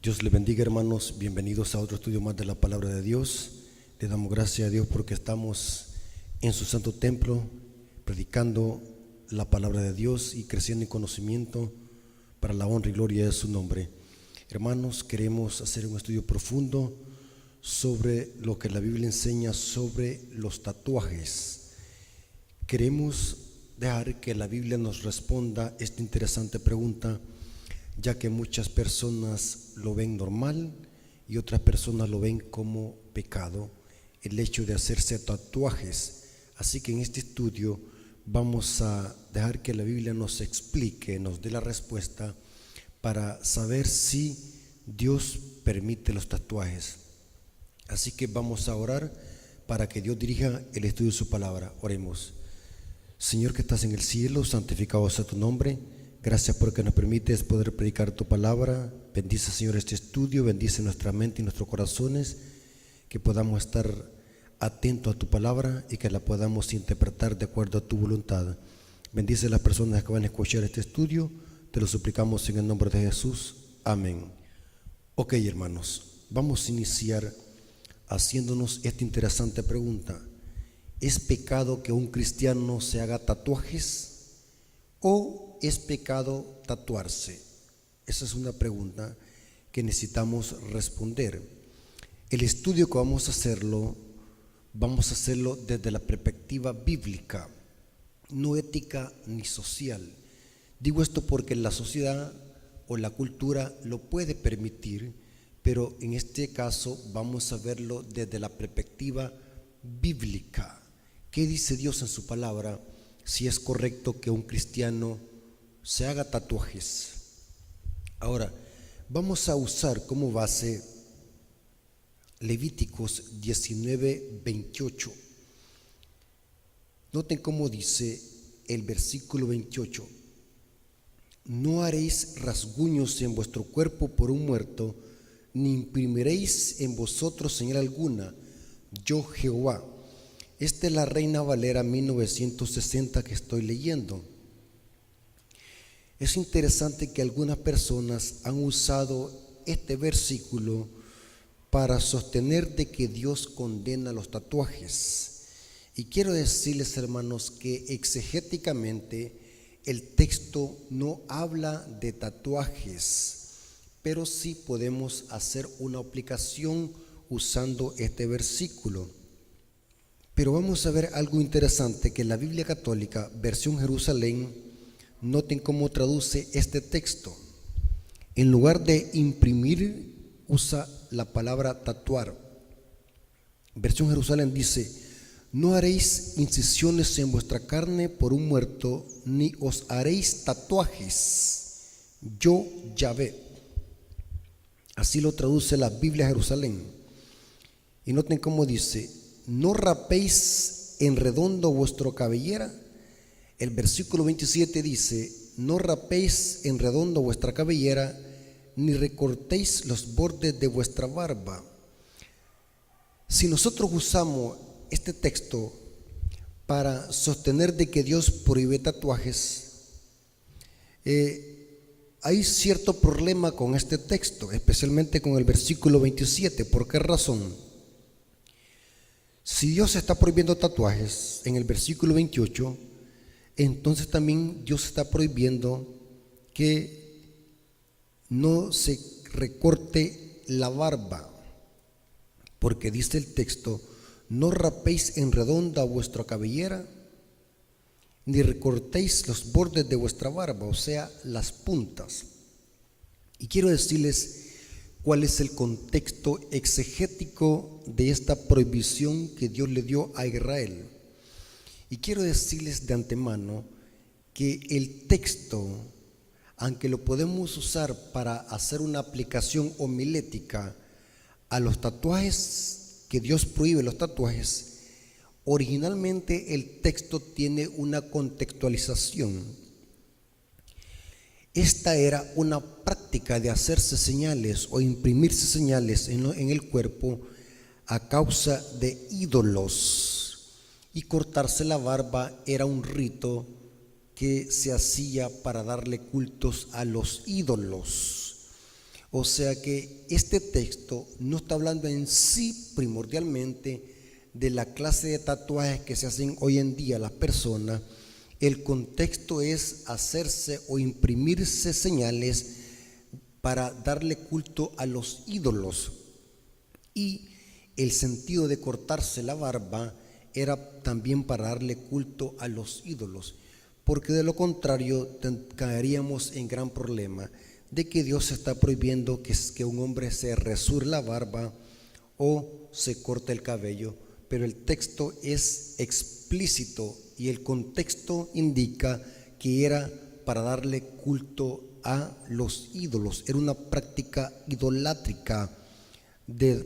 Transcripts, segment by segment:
Dios le bendiga, hermanos. Bienvenidos a otro estudio más de la palabra de Dios. Le damos gracias a Dios porque estamos en su santo templo predicando la palabra de Dios y creciendo en conocimiento para la honra y gloria de su nombre. Hermanos, queremos hacer un estudio profundo sobre lo que la Biblia enseña sobre los tatuajes. Queremos dejar que la Biblia nos responda esta interesante pregunta, ya que muchas personas lo ven normal y otras personas lo ven como pecado, el hecho de hacerse tatuajes. Así que en este estudio vamos a dejar que la Biblia nos explique, nos dé la respuesta para saber si Dios permite los tatuajes. Así que vamos a orar para que Dios dirija el estudio de su palabra. Oremos. Señor que estás en el cielo, santificado sea tu nombre. Gracias porque nos permites poder predicar tu palabra. Bendice, Señor, este estudio, bendice nuestra mente y nuestros corazones, que podamos estar atentos a tu palabra y que la podamos interpretar de acuerdo a tu voluntad. Bendice a las personas que van a escuchar este estudio, te lo suplicamos en el nombre de Jesús. Amén. Ok, hermanos, vamos a iniciar haciéndonos esta interesante pregunta. ¿Es pecado que un cristiano se haga tatuajes o es pecado tatuarse? Esa es una pregunta que necesitamos responder. El estudio que vamos a hacerlo desde la perspectiva bíblica, no ética ni social. Digo esto porque la sociedad o la cultura lo puede permitir, pero en este caso vamos a verlo desde la perspectiva bíblica. ¿Qué dice Dios en su palabra? Si es correcto que un cristiano se haga tatuajes. Ahora, vamos a usar como base Levíticos 19:28. Noten cómo dice el versículo 28. No haréis rasguños en vuestro cuerpo por un muerto, ni imprimiréis en vosotros señal alguna, yo Jehová. Esta es la Reina Valera 1960 que estoy leyendo. Es interesante que algunas personas han usado este versículo para sostener de que Dios condena los tatuajes. Y quiero decirles, hermanos, que exegéticamente el texto no habla de tatuajes, pero sí podemos hacer una aplicación usando este versículo. Pero vamos a ver algo interesante que la Biblia Católica, versión Jerusalén, noten cómo traduce este texto. En lugar de imprimir, usa la palabra tatuar. Versión Jerusalén dice: no haréis incisiones en vuestra carne por un muerto, ni os haréis tatuajes, yo Yahvé. Así lo traduce la Biblia Jerusalén. Y noten cómo dice: no rapéis en redondo vuestra cabellera. El versículo 27 dice: no rapéis en redondo vuestra cabellera, ni recortéis los bordes de vuestra barba. Si nosotros usamos este texto para sostener de que Dios prohíbe tatuajes, hay cierto problema con este texto, especialmente con el versículo 27. ¿Por qué razón? Si Dios está prohibiendo tatuajes en el versículo 28, entonces también Dios está prohibiendo que no se recorte la barba, porque dice el texto: no rapéis en redonda vuestra cabellera, ni recortéis los bordes de vuestra barba, o sea, las puntas. Y quiero decirles cuál es el contexto exegético de esta prohibición que Dios le dio a Israel. Y quiero decirles de antemano que el texto, aunque lo podemos usar para hacer una aplicación homilética a los tatuajes, que Dios prohíbe los tatuajes, originalmente el texto tiene una contextualización. Esta era una práctica de hacerse señales o imprimirse señales en el cuerpo a causa de ídolos, y cortarse la barba era un rito que se hacía para darle cultos a los ídolos. O sea que este texto no está hablando en sí primordialmente de la clase de tatuajes que se hacen hoy en día las personas. El contexto es hacerse o imprimirse señales para darle culto a los ídolos. Y el sentido de cortarse la barba era también para darle culto a los ídolos, porque de lo contrario caeríamos en gran problema de que Dios está prohibiendo que un hombre se rasure la barba o se corte el cabello, pero el texto es explícito y el contexto indica que era para darle culto a los ídolos. Era una práctica idolátrica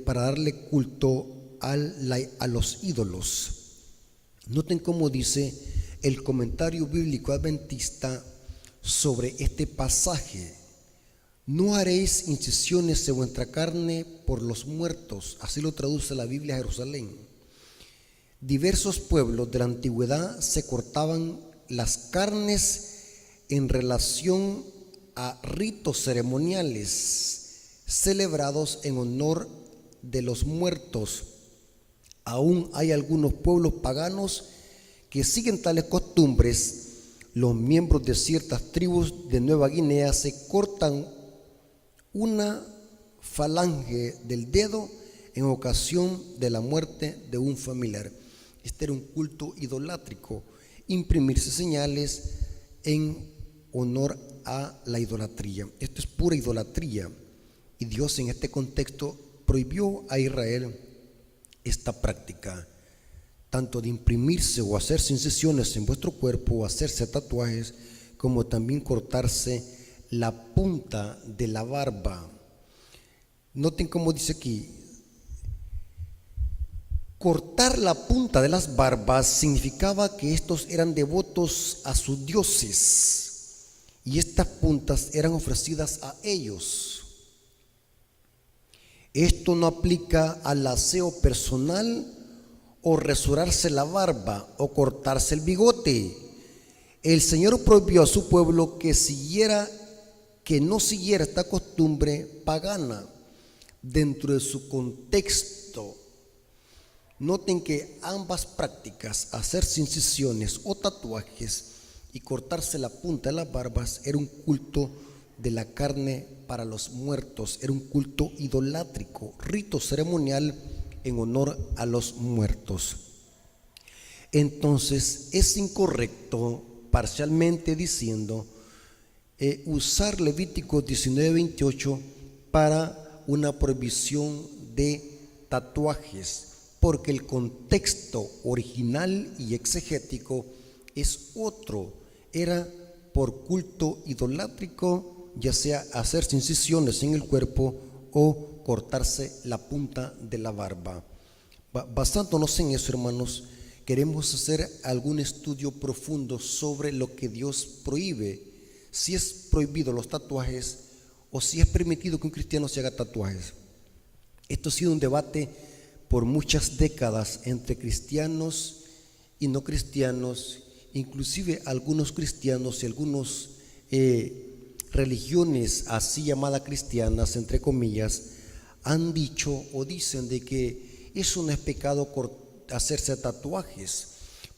para darle culto a los ídolos. Noten cómo dice el comentario bíblico adventista sobre este pasaje: no haréis incisiones en vuestra carne por los muertos. Así lo traduce la Biblia Jerusalén. Diversos pueblos de la antigüedad se cortaban las carnes en relación a ritos ceremoniales celebrados en honor de los muertos. Aún hay algunos pueblos paganos que siguen tales costumbres. Los miembros de ciertas tribus de Nueva Guinea se cortan una falange del dedo en ocasión de la muerte de un familiar. Este era un culto idolátrico, imprimirse señales en honor a la idolatría. Esto es pura idolatría, y Dios en este contexto prohibió a Israel esta práctica, tanto de imprimirse o hacerse incisiones en vuestro cuerpo o hacerse tatuajes, como también cortarse la punta de la barba. Noten cómo dice aquí: cortar la punta de las barbas significaba que estos eran devotos a sus dioses y estas puntas eran ofrecidas a ellos. Esto no aplica al aseo personal o rasurarse la barba o cortarse el bigote. El Señor prohibió a su pueblo que no siguiera esta costumbre pagana dentro de su contexto. Noten que ambas prácticas, hacerse incisiones o tatuajes y cortarse la punta de las barbas, era un culto de la carne para los muertos, era un culto idolátrico, rito ceremonial en honor a los muertos. Entonces es incorrecto, parcialmente diciendo, usar Levítico 19:28 para una prohibición de tatuajes, porque el contexto original y exegético es otro. Era por culto idolátrico, ya sea hacerse incisiones en el cuerpo o cortarse la punta de la barba. Basándonos en eso, hermanos, queremos hacer algún estudio profundo sobre lo que Dios prohíbe, si es prohibido los tatuajes o si es permitido que un cristiano se haga tatuajes. Esto ha sido un debate por muchas décadas entre cristianos y no cristianos, inclusive algunos cristianos y algunos religiones así llamadas cristianas, entre comillas, han dicho o dicen de que eso no es pecado hacerse tatuajes,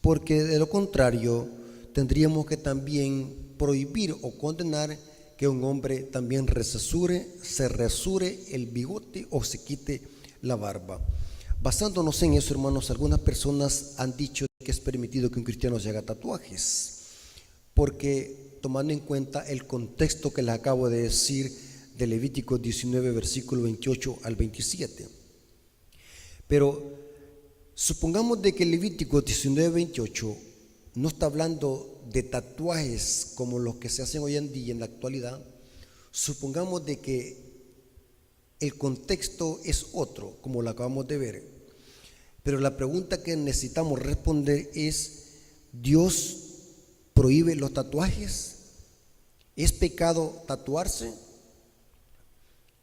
porque de lo contrario tendríamos que también prohibir o condenar que un hombre también se rasure el bigote o se quite la barba. Basándonos en eso, hermanos, algunas personas han dicho que es permitido que un cristiano se haga tatuajes, porque tomando en cuenta el contexto que les acabo de decir de Levítico 19, versículo 28 al 27. Pero supongamos de que Levítico 19, 28 no está hablando de tatuajes como los que se hacen hoy en día en la actualidad. Supongamos de que el contexto es otro, como lo acabamos de ver. Pero la pregunta que necesitamos responder es: ¿Dios prohíbe los tatuajes? ¿Es pecado tatuarse?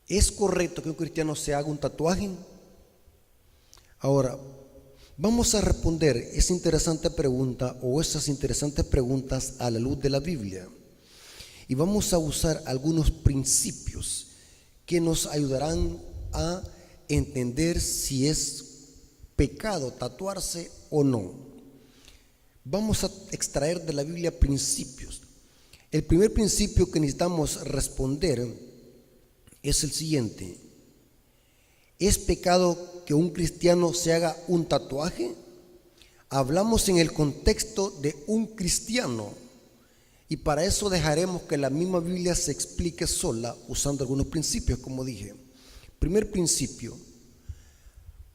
¿Es correcto que un cristiano se haga un tatuaje? Ahora, vamos a responder esa interesante pregunta o esas interesantes preguntas a la luz de la Biblia. Y vamos a usar algunos principios que nos ayudarán a entender si es pecado tatuarse o no. Vamos a extraer de la Biblia principios. El primer principio que necesitamos responder es el siguiente: ¿es pecado que un cristiano se haga un tatuaje? Hablamos en el contexto de un cristiano, y para eso dejaremos que la misma Biblia se explique sola usando algunos principios, como dije. Primer principio: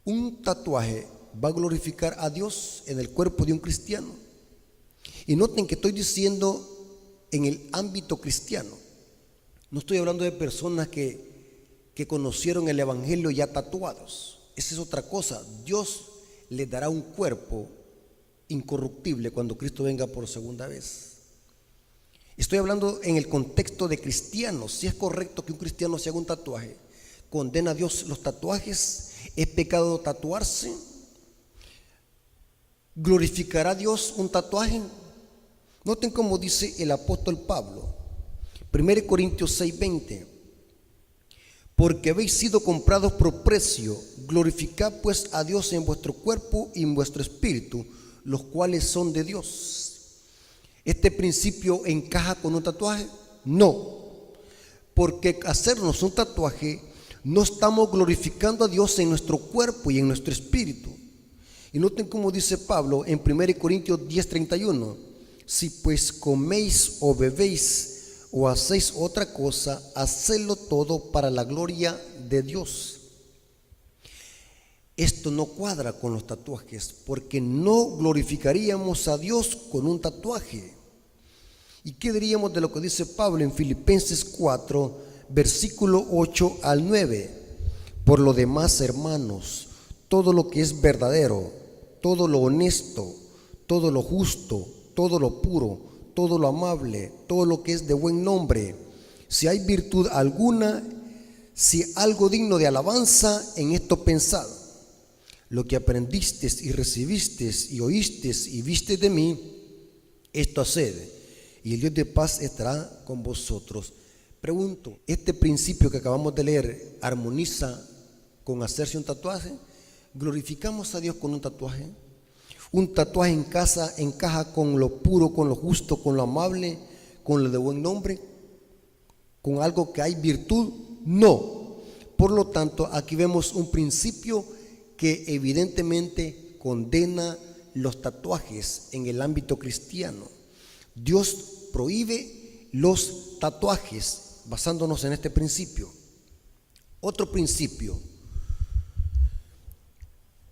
un tatuaje va a glorificar a Dios en el cuerpo de un cristiano. Y noten que estoy diciendo en el ámbito cristiano. No estoy hablando de personas que conocieron el evangelio ya tatuados. Esa es otra cosa. Dios les dará un cuerpo incorruptible cuando Cristo venga por segunda vez. Estoy hablando en el contexto de cristianos. Si es correcto que un cristiano se haga un tatuaje, ¿condena a Dios los tatuajes? ¿Es pecado tatuarse? ¿Glorificará a Dios un tatuaje? Noten cómo dice el apóstol Pablo, 1 Corintios 6:20: porque habéis sido comprados por precio, glorificad pues a Dios en vuestro cuerpo y en vuestro espíritu, los cuales son de Dios. ¿Este principio encaja con un tatuaje? No, porque hacernos un tatuaje no estamos glorificando a Dios en nuestro cuerpo y en nuestro espíritu. Y noten cómo dice Pablo en 1 Corintios 10:31: si pues coméis o bebéis o hacéis otra cosa, hacedlo todo para la gloria de Dios. Esto no cuadra con los tatuajes, porque no glorificaríamos a Dios con un tatuaje. ¿Y qué diríamos de lo que dice Pablo en Filipenses 4, versículo 8 al 9? Por lo demás, hermanos, todo lo que es verdadero, todo lo honesto, todo lo justo, todo lo puro, todo lo amable, todo lo que es de buen nombre, si hay virtud alguna, si algo digno de alabanza, en esto pensad. Lo que aprendisteis y recibisteis y oísteis y visteis de mí, esto haced, y el Dios de paz estará con vosotros. Pregunto, ¿este principio que acabamos de leer armoniza con hacerse un tatuaje? ¿Glorificamos a Dios con un tatuaje? ¿Un tatuaje encaja con lo puro, con lo justo, con lo amable, con lo de buen nombre, con algo que hay virtud? No. Por lo tanto, aquí vemos un principio que evidentemente condena los tatuajes en el ámbito cristiano. Dios prohíbe los tatuajes basándonos en este principio. Otro principio: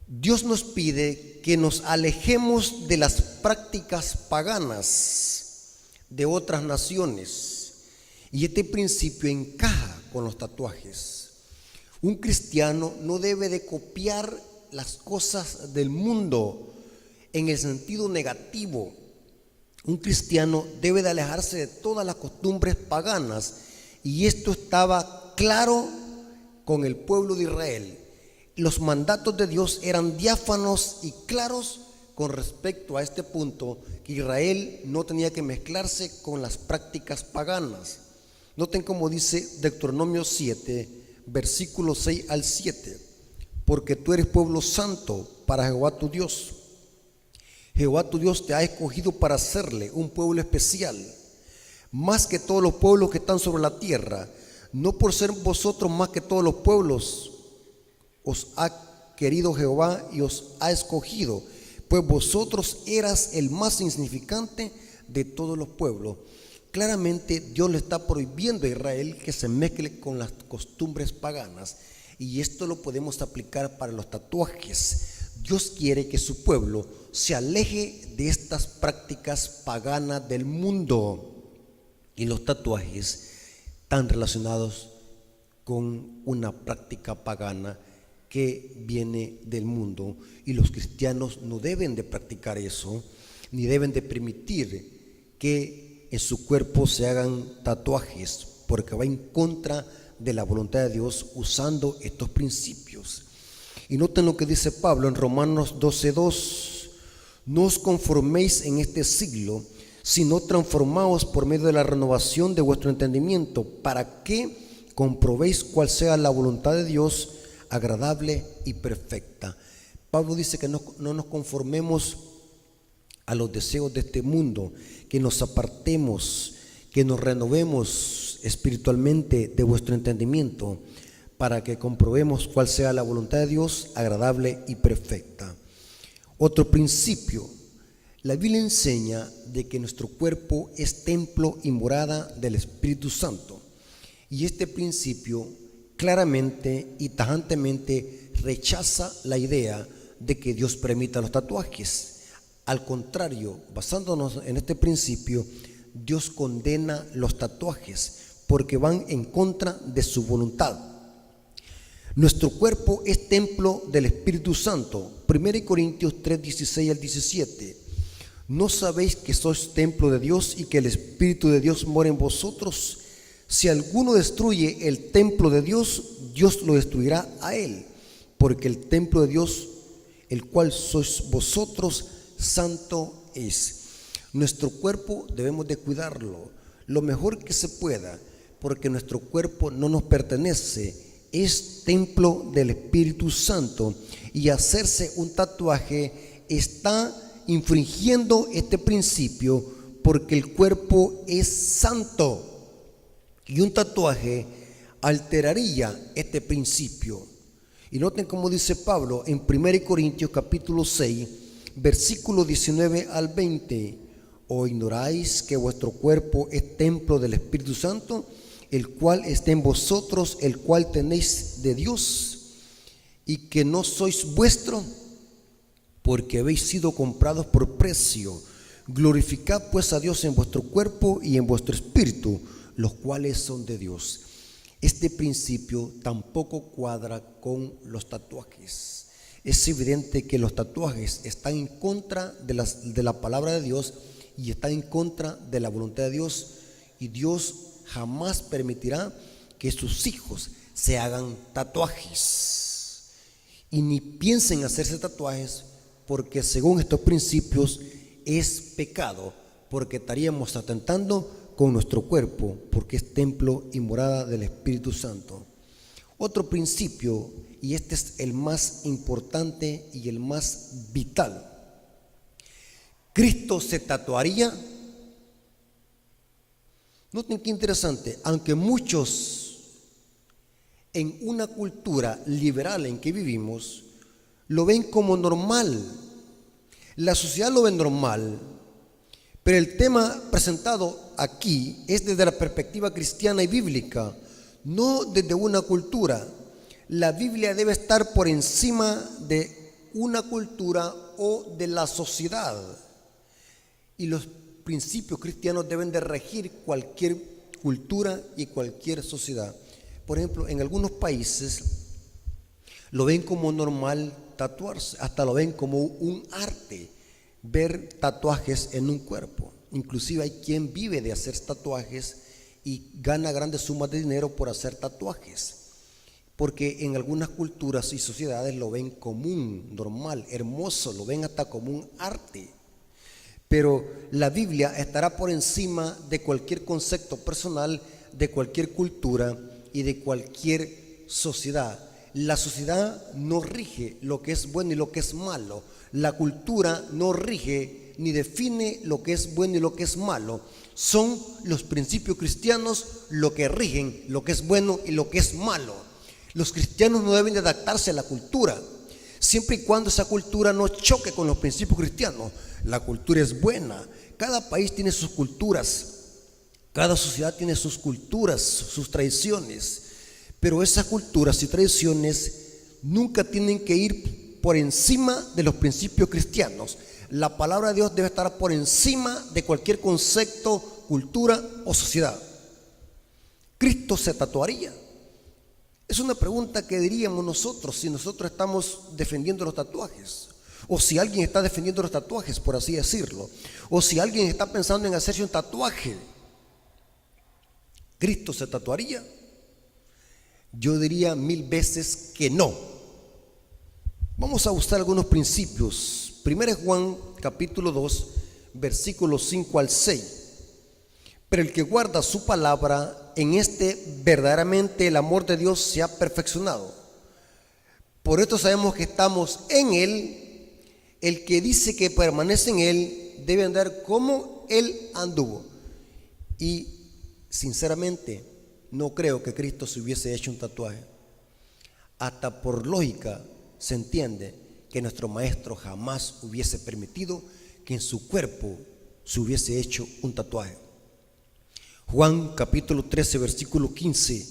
Dios nos pide que nos alejemos de las prácticas paganas de otras naciones, y este principio encaja con los tatuajes. Un cristiano no debe de copiar las cosas del mundo en el sentido negativo. Un cristiano debe de alejarse de todas las costumbres paganas, y esto estaba claro con el pueblo de Israel. Los mandatos de Dios eran diáfanos y claros con respecto a este punto, que Israel no tenía que mezclarse con las prácticas paganas. Noten cómo dice Deuteronomio 7, versículos 6 al 7: porque tú eres pueblo santo para Jehová tu Dios. Jehová tu Dios te ha escogido para serle un pueblo especial, más que todos los pueblos que están sobre la tierra. No por ser vosotros más que todos los pueblos os ha querido Jehová y os ha escogido, pues vosotros eras el más insignificante de todos los pueblos. Claramente Dios le está prohibiendo a Israel que se mezcle con las costumbres paganas, y esto lo podemos aplicar para los tatuajes. Dios quiere que su pueblo se aleje de estas prácticas paganas del mundo, y los tatuajes están relacionados con una práctica pagana que viene del mundo, y los cristianos no deben de practicar eso, ni deben de permitir que en su cuerpo se hagan tatuajes, porque va en contra de la voluntad de Dios usando estos principios. Y noten lo que dice Pablo en Romanos 12:2: no os conforméis en este siglo, sino transformaos por medio de la renovación de vuestro entendimiento, para que comprobéis cuál sea la voluntad de Dios, agradable y perfecta. Pablo dice que no nos conformemos a los deseos de este mundo, que nos apartemos, que nos renovemos espiritualmente de vuestro entendimiento, para que comprobemos cuál sea la voluntad de Dios, agradable y perfecta. Otro principio: la Biblia enseña de que nuestro cuerpo es templo y morada del Espíritu Santo. Y este principio claramente y tajantemente rechaza la idea de que Dios permita los tatuajes. Al contrario, basándonos en este principio, Dios condena los tatuajes porque van en contra de su voluntad. Nuestro cuerpo es templo del Espíritu Santo. 1 Corintios 3, 16 al 17. ¿No sabéis que sois templo de Dios y que el Espíritu de Dios mora en vosotros? Si alguno destruye el templo de Dios, Dios lo destruirá a él, porque el templo de Dios, el cual sois vosotros, santo es. Nuestro cuerpo debemos de cuidarlo lo mejor que se pueda, porque nuestro cuerpo no nos pertenece, es templo del Espíritu Santo, y hacerse un tatuaje está infringiendo este principio, porque el cuerpo es santo y un tatuaje alteraría este principio. Y noten cómo dice Pablo en 1 Corintios capítulo 6, versículo 19 al 20: ¿O ignoráis que vuestro cuerpo es templo del Espíritu Santo, el cual está en vosotros, el cual tenéis de Dios, y que no sois vuestro, porque habéis sido comprados por precio? Glorificad pues a Dios en vuestro cuerpo y en vuestro espíritu, los cuales son de Dios. Este principio tampoco cuadra con los tatuajes. Es evidente que los tatuajes están en contra de la palabra de Dios y están en contra de la voluntad de Dios, y Dios jamás permitirá que sus hijos se hagan tatuajes, y ni piensen hacerse tatuajes, porque según estos principios es pecado, porque estaríamos atentando con nuestro cuerpo, porque es templo y morada del Espíritu Santo. Otro principio, y este es el más importante y el más vital: ¿Cristo se tatuaría? Noten qué interesante. Aunque muchos en una cultura liberal en que vivimos lo ven como normal, la sociedad lo ve normal, pero el tema presentado aquí es desde la perspectiva cristiana y bíblica, no desde una cultura. La Biblia debe estar por encima de una cultura o de la sociedad, y los principios cristianos deben de regir cualquier cultura y cualquier sociedad. Por ejemplo, en algunos países lo ven como normal tatuarse, hasta lo ven como un arte ver tatuajes en un cuerpo. Inclusive hay quien vive de hacer tatuajes y gana grandes sumas de dinero por hacer tatuajes, porque en algunas culturas y sociedades lo ven común, normal, hermoso, lo ven hasta como un arte. Pero la Biblia estará por encima de cualquier concepto personal, de cualquier cultura y de cualquier sociedad. La sociedad no rige lo que es bueno y lo que es malo. La cultura no rige ni define lo que es bueno y lo que es malo. Son los principios cristianos lo que rigen lo que es bueno y lo que es malo. Los cristianos no deben de adaptarse a la cultura, siempre y cuando esa cultura no choque con los principios cristianos. La cultura es buena. Cada país tiene sus culturas, cada sociedad tiene sus culturas, sus tradiciones, pero esas culturas y tradiciones nunca tienen que ir por encima de los principios cristianos. La palabra de Dios debe estar por encima de cualquier concepto, cultura o sociedad. ¿Cristo se tatuaría? Es una pregunta que diríamos nosotros si nosotros estamos defendiendo los tatuajes, o si alguien está defendiendo los tatuajes, por así decirlo, o si alguien está pensando en hacerse un tatuaje. ¿Cristo se tatuaría? Yo diría 1000 veces que no. Vamos a buscar algunos principios. 1 Juan capítulo 2, versículos 5 al 6. Pero el que guarda su palabra, en este verdaderamente el amor de Dios se ha perfeccionado. Por esto sabemos que estamos en Él. El que dice que permanece en Él debe andar como Él anduvo. Y sinceramente no creo que Cristo se hubiese hecho un tatuaje. Hasta por lógica se entiende que nuestro maestro jamás hubiese permitido que en su cuerpo se hubiese hecho un tatuaje. Juan capítulo 13 versículo 15,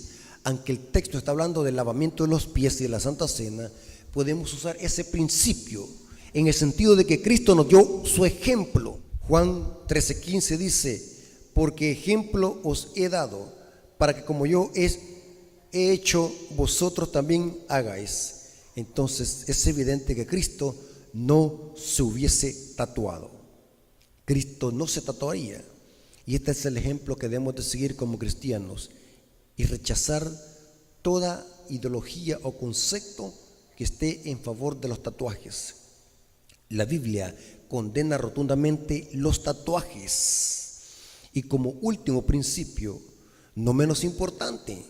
aunque el texto está hablando del lavamiento de los pies y de la Santa Cena, podemos usar ese principio en el sentido de que Cristo nos dio su ejemplo. Juan 13:15 dice: porque ejemplo os he dado, para que como yo he hecho, vosotros también hagáis. Entonces es evidente que Cristo no se hubiese tatuado. Cristo no se tatuaría. Y este es el ejemplo que debemos de seguir como cristianos y rechazar toda ideología o concepto que esté en favor de los tatuajes. La Biblia condena rotundamente los tatuajes. Y como último principio, no menos importante,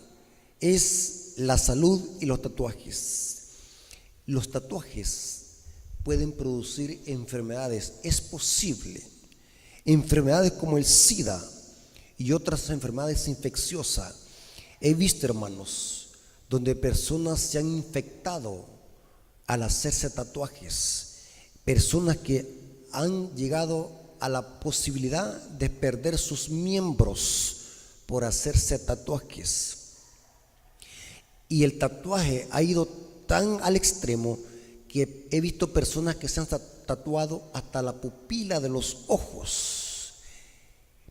es la salud y los tatuajes. Los tatuajes pueden producir enfermedades, es posible. Enfermedades como el SIDA y otras enfermedades infecciosas. He visto, hermanos, donde personas se han infectado al hacerse tatuajes. Personas que han llegado a la posibilidad de perder sus miembros por hacerse tatuajes. Y el tatuaje ha ido tan al extremo que he visto personas que se han tatuado hasta la pupila de los ojos.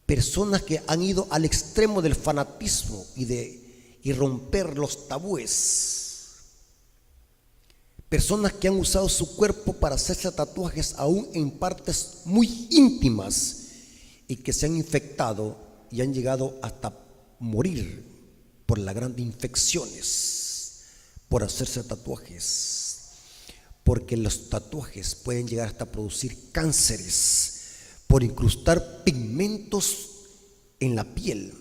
Personas que han ido al extremo del fanatismo y romper los tabúes. Personas que han usado su cuerpo para hacerse tatuajes aún en partes muy íntimas y que se han infectado y han llegado hasta morir por las grandes infecciones por hacerse tatuajes. Porque los tatuajes pueden llegar hasta producir cánceres por incrustar pigmentos en la piel.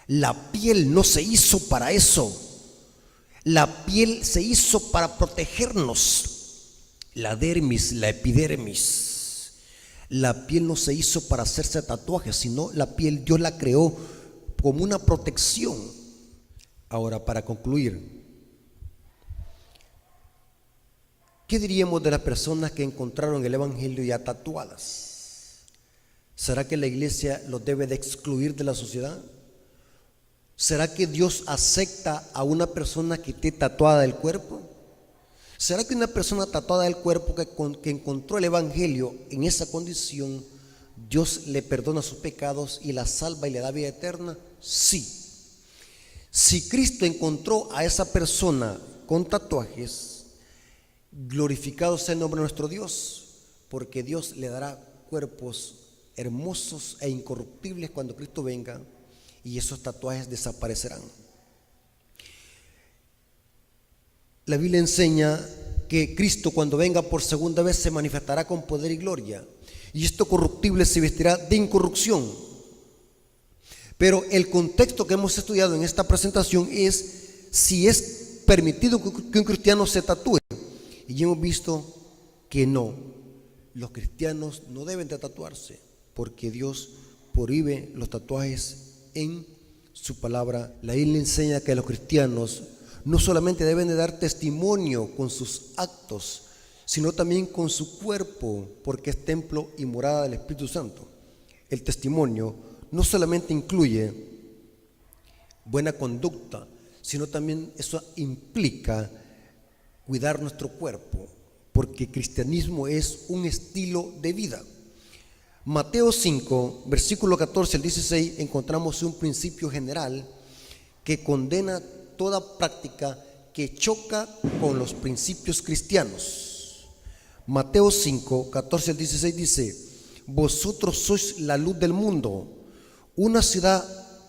La piel no se hizo para eso. La piel se hizo para protegernos. La dermis, la epidermis. La piel no se hizo para hacerse tatuajes, sino la piel Dios la creó como una protección. Ahora, para concluir, ¿qué diríamos de las personas que encontraron el Evangelio ya tatuadas? ¿Será que la iglesia los debe de excluir de la sociedad? ¿Será que Dios acepta a una persona que esté tatuada del cuerpo? ¿Será que una persona tatuada del cuerpo que encontró el Evangelio en esa condición, Dios le perdona sus pecados y la salva y le da vida eterna? Sí. Si Cristo encontró a esa persona con tatuajes, glorificado sea el nombre de nuestro Dios, porque Dios le dará cuerpos hermosos e incorruptibles cuando Cristo venga, y esos tatuajes desaparecerán. La Biblia enseña que Cristo, cuando venga por segunda vez, se manifestará con poder y gloria, y esto corruptible se vestirá de incorrupción. Pero el contexto que hemos estudiado en esta presentación es si es permitido que un cristiano se tatúe, y hemos visto que no. Los cristianos no deben de tatuarse, porque Dios prohíbe los tatuajes en su palabra. La Biblia enseña que los cristianos no solamente deben de dar testimonio con sus actos, sino también con su cuerpo, porque es templo y morada del Espíritu Santo. El testimonio no solamente incluye buena conducta, sino también eso implica cuidar nuestro cuerpo, porque cristianismo es un estilo de vida. Mateo 5, versículo 14 al 16, encontramos un principio general que condena toda práctica que choca con los principios cristianos. Mateo 5, 14 al 16 dice: vosotros sois la luz del mundo. Una ciudad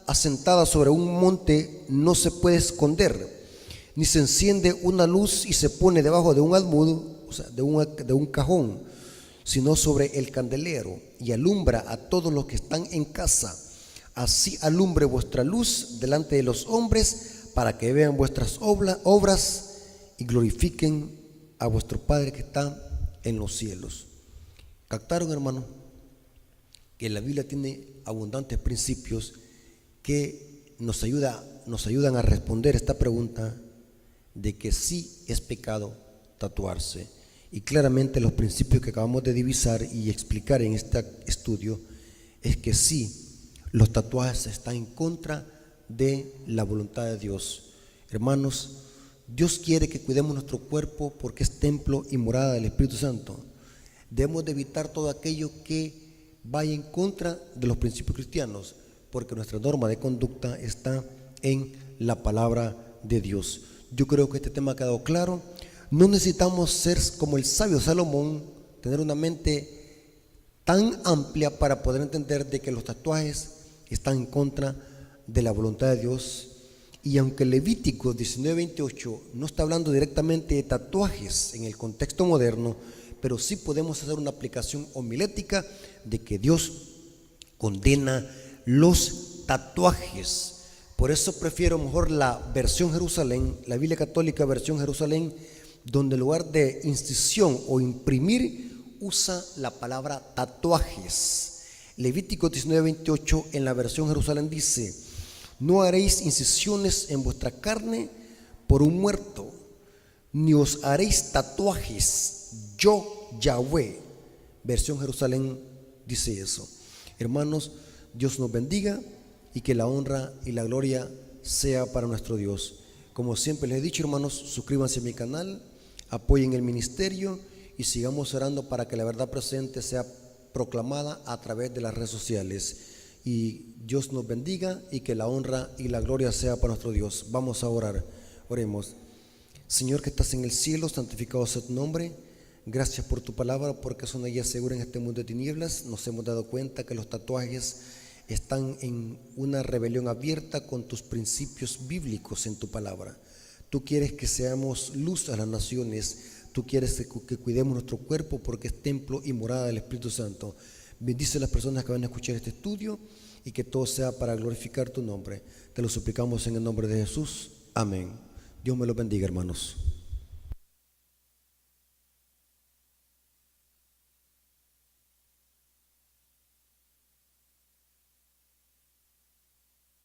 asentada sobre un monte no se puede esconder, ni se enciende una luz y se pone debajo de un almud, o sea, de un cajón, sino sobre el candelero, y alumbra a todos los que están en casa. Así alumbre vuestra luz delante de los hombres, para que vean vuestras obras y glorifiquen a vuestro Padre que está en los cielos. ¿Captaron, hermano? Que la Biblia tiene abundantes principios que nos ayudan a responder esta pregunta de que sí es pecado tatuarse. Y claramente los principios que acabamos de divisar y explicar en este estudio es que sí, los tatuajes están en contra de la voluntad de Dios. Hermanos, Dios quiere que cuidemos nuestro cuerpo porque es templo y morada del Espíritu Santo. Debemos de evitar todo aquello que vaya en contra de los principios cristianos, porque nuestra norma de conducta está en la palabra de Dios. Yo creo que este tema ha quedado claro. No necesitamos ser como el sabio Salomón, tener una mente tan amplia para poder entender de que los tatuajes están en contra de la voluntad de Dios. Y aunque Levítico 19:28 no está hablando directamente de tatuajes en el contexto moderno, pero sí podemos hacer una aplicación homilética de que Dios condena los tatuajes. Por eso prefiero mejor la versión Jerusalén, la Biblia Católica versión Jerusalén, donde en lugar de incisión o imprimir usa la palabra tatuajes. Levítico 19:28 en la versión Jerusalén dice: no haréis incisiones en vuestra carne por un muerto, ni os haréis tatuajes, yo Yahweh. Versión Jerusalén dice eso. Hermanos, Dios nos bendiga y que la honra y la gloria sea para nuestro Dios. Como siempre les he dicho, hermanos, suscríbanse a mi canal, apoyen el ministerio y sigamos orando para que la verdad presente sea proclamada a través de las redes sociales. Y Dios nos bendiga y que la honra y la gloria sea para nuestro Dios. Vamos a orar. Oremos. Señor que estás en el cielo, santificado sea tu nombre. Gracias por tu palabra, porque es una guía segura en este mundo de tinieblas. Nos hemos dado cuenta que los tatuajes están en una rebelión abierta con tus principios bíblicos en tu palabra. Tú quieres que seamos luz a las naciones. Tú quieres que cuidemos nuestro cuerpo porque es templo y morada del Espíritu Santo. Bendice a las personas que van a escuchar este estudio y que todo sea para glorificar tu nombre. Te lo suplicamos en el nombre de Jesús. Amén. Dios me los bendiga, hermanos.